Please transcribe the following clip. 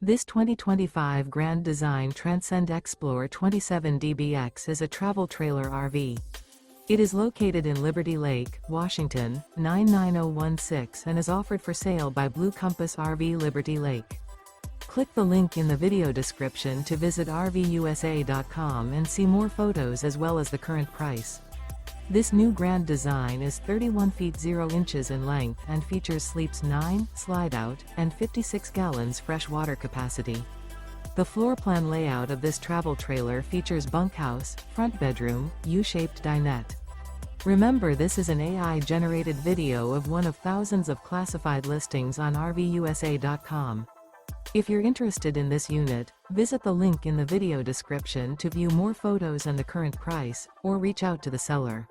This 2025 Grand Design Transcend Xplor 27DBX is a travel trailer RV. It is located in Liberty Lake, Washington, 99016 and is offered for sale by Blue Compass RV Liberty Lake. Click the link in the video description to visit RVUSA.com and see more photos as well as the current price. This new Grand Design is 31 feet 0 inches in length and features sleeps 9, Slideout, and 56 gallons fresh water capacity. The floor plan layout of this travel trailer features bunkhouse, front bedroom, U-shaped dinette. Remember, this is an AI-generated video of one of thousands of classified listings on RVUSA.com. If you're interested in this unit, visit the link in the video description to view more photos and the current price, or reach out to the seller.